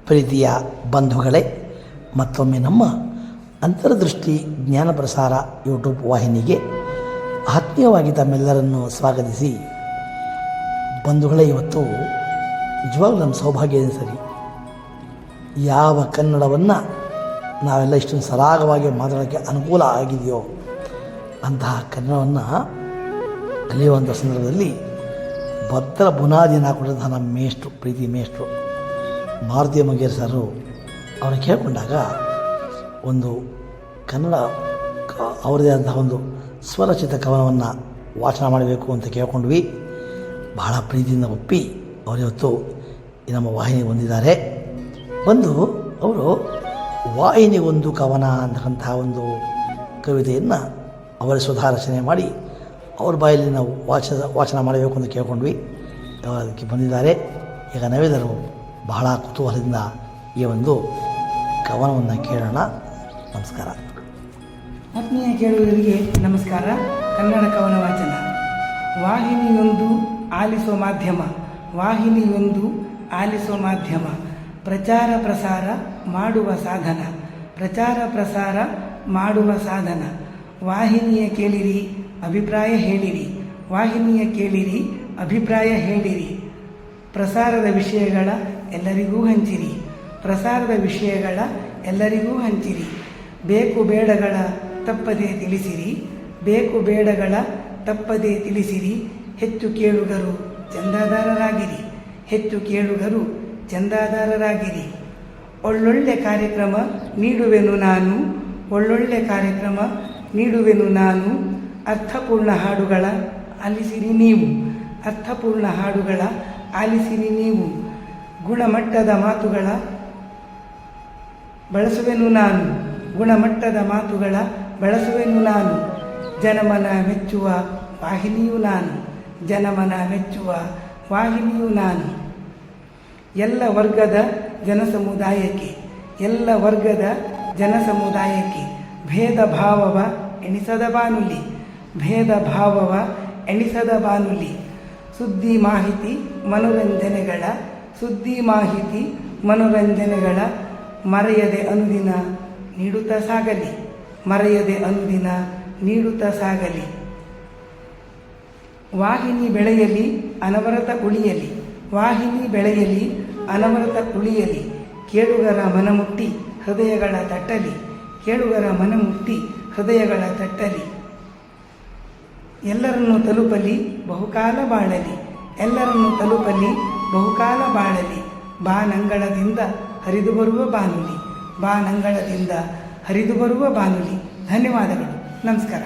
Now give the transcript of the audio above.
ಪ್ರೀತಿಯ ಬಂಧುಗಳೇ, ಮತ್ತೊಮ್ಮೆ ನಮ್ಮ ಅಂತರ್ದೃಷ್ಟಿ ಜ್ಞಾನ ಪ್ರಸಾರ ಯೂಟ್ಯೂಬ್ ವಾಹಿನಿಗೆ ಆತ್ಮೀಯವಾಗಿ ತಮ್ಮೆಲ್ಲರನ್ನು ಸ್ವಾಗತಿಸಿ. ಬಂಧುಗಳೇ, ಇವತ್ತು ನಿಜವಾಗ್ಲೂ ನಮ್ಮ ಸೌಭಾಗ್ಯ ಸರಿ. ಯಾವ ಕನ್ನಡವನ್ನು ನಾವೆಲ್ಲ ಇಷ್ಟೊಂದು ಸರಾಗವಾಗಿ ಮಾತಾಡೋಕ್ಕೆ ಅನುಕೂಲ ಆಗಿದೆಯೋ ಅಂತಹ ಕನ್ನಡವನ್ನು ಕಲಿಯುವಂಥ ಸಂದರ್ಭದಲ್ಲಿ ಭದ್ರ ಬುನಾದಿಯನ್ನು ಹಾಕೊಂಡಂತಹ ನಮ್ಮ ಮೇಷ್ಟ್ರು, ಪ್ರೀತಿ ಮೇಷ್ಟ್ರು ಮಾರುತಿ ಮಗೇರ್ ಸರು ಅವ್ರನ್ನ ಕೇಳಿಕೊಂಡಾಗ ಒಂದು ಕನ್ನಡ ಅವರದೇ ಆದಂತಹ ಒಂದು ಸ್ವರಚಿತ ಕವನವನ್ನು ವಾಚನ ಮಾಡಬೇಕು ಅಂತ ಕೇಳ್ಕೊಂಡ್ವಿ. ಬಹಳ ಪ್ರೀತಿಯಿಂದ ಒಪ್ಪಿ ಅವರಿವತ್ತು ನಮ್ಮ ವಾಹಿನಿಗೆ ಬಂದಿದ್ದಾರೆ. ಬಂದು ಅವರು ವಾಹಿನಿಗೊಂದು ಕವನ ಅಂತಕ್ಕಂತಹ ಒಂದು ಕವಿತೆಯನ್ನು ಅವರ ಸ್ವತಃ ರಚನೆ ಮಾಡಿ ಅವ್ರ ಬಾಯಲ್ಲಿ ನಾವು ವಾಚನ ಮಾಡಬೇಕು ಅಂತ ಕೇಳ್ಕೊಂಡ್ವಿ. ಅದಕ್ಕೆ ಬಂದಿದ್ದಾರೆ. ಈಗ ನಾವೆಲ್ಲರೂ ಬಹಳ ಕುತೂಹಲದಿಂದ ಈ ಒಂದು ಕವನವನ್ನು ಕೇಳೋಣ. ನಮಸ್ಕಾರ. ಆತ್ಮೀಯ ಕೇಳುಗರಿಗೆ ನಮಸ್ಕಾರ. ಕನ್ನಡ ಕವನ ವಾಚನ. ವಾಹಿನಿಯೊಂದು ಆಲಿಸುವ ಮಾಧ್ಯಮ, ವಾಹಿನಿಯೊಂದು ಆಲಿಸುವ ಮಾಧ್ಯಮ, ಪ್ರಚಾರ ಪ್ರಸಾರ ಮಾಡುವ ಸಾಧನ, ಪ್ರಚಾರ ಪ್ರಸಾರ ಮಾಡುವ ಸಾಧನ. ವಾಹಿನಿಯ ಕೇಳಿರಿ, ಅಭಿಪ್ರಾಯ ಹೇಳಿರಿ, ವಾಹಿನಿಯ ಕೇಳಿರಿ, ಅಭಿಪ್ರಾಯ ಹೇಳಿರಿ. ಪ್ರಸಾರದ ವಿಷಯಗಳ ಎಲ್ಲರಿಗೂ ಹಂಚಿರಿ, ಪ್ರಸಾರದ ವಿಷಯಗಳ ಎಲ್ಲರಿಗೂ ಹಂಚಿರಿ. ಬೇಕು ಬೇಡಗಳ ತಪ್ಪದೇ ತಿಳಿಸಿರಿ, ಬೇಕು ಬೇಡಗಳ ತಪ್ಪದೇ ತಿಳಿಸಿರಿ. ಹೆಚ್ಚು ಕೇಳುಗರು ಚಂದಾದಾರರಾಗಿರಿ, ಹೆಚ್ಚು ಕೇಳುಗರು ಚಂದಾದಾರರಾಗಿರಿ. ಒಳ್ಳೊಳ್ಳೆ ಕಾರ್ಯಕ್ರಮ ನೀಡುವೆನು ನಾನು, ಒಳ್ಳೊಳ್ಳೆ ಕಾರ್ಯಕ್ರಮ ನೀಡುವೆನು ನಾನು. ಅರ್ಥಪೂರ್ಣ ಹಾಡುಗಳ ಆಲಿಸಿರಿ ನೀವು, ಅರ್ಥಪೂರ್ಣ ಹಾಡುಗಳ ಆಲಿಸಿರಿ ನೀವು. ಗುಣಮಟ್ಟದ ಮಾತುಗಳ ಬಳಸುವೆನು ನಾನು, ಗುಣಮಟ್ಟದ ಮಾತುಗಳ ಬಳಸುವೆನು ನಾನು. ಜನಮನ ಮೆಚ್ಚುವ ವಾಹಿನಿಯು ನಾನು, ಜನಮನ ಮೆಚ್ಚುವ ವಾಹಿನಿಯು ನಾನು. ಎಲ್ಲ ವರ್ಗದ ಜನಸಮುದಾಯಕ್ಕೆ, ಎಲ್ಲ ವರ್ಗದ ಜನಸಮುದಾಯಕ್ಕೆ ಭೇದ ಭಾವವ ಎಣಿಸದ ಬಾನುಲಿ, ಭೇದ ಭಾವವ ಎಣಿಸದ ಬಾನುಲಿ. ಸುದ್ದಿ ಮಾಹಿತಿ ಮನೋರಂಜನೆಗಳ, ಸುದ್ದಿ ಮಾಹಿತಿ ಮನೋರಂಜನೆಗಳ ಮರೆಯದೆ ಅನುದಿನ ನೀಡುತ್ತಾ ಸಾಗಲಿ, ಮರೆಯದೆ ಅನುದಿನ ನೀಡುತ್ತಾ ಸಾಗಲಿ. ವಾಹಿನಿ ಬೆಳೆಯಲಿ ಅನವರತ ಉಳಿಯಲಿ, ವಾಹಿನಿ ಬೆಳೆಯಲಿ ಅನವರತ ಉಳಿಯಲಿ. ಕೇಳುಗರ ಮನಮುಟ್ಟಿ ಹೃದಯಗಳ ತಟ್ಟಲಿ, ಕೇಳುಗರ ಮನಮುಟ್ಟಿ ಹೃದಯಗಳ ತಟ್ಟಲಿ. ಎಲ್ಲರನ್ನು ತಲುಪಲಿ ಬಹುಕಾಲ ಬಾಳಲಿ, ಎಲ್ಲರನ್ನು ತಲುಪಲಿ ಬಹುಕಾಲ ಬಾಳಲಿ. ಬಾನಂಗಳದಿಂದ ಹರಿದು ಬರುವ ಬಾನುಲಿ, ಬಾನಂಗಳದಿಂದ ಹರಿದು ಬರುವ ಬಾನುಲಿ. ಧನ್ಯವಾದಗಳು. ನಮಸ್ಕಾರ.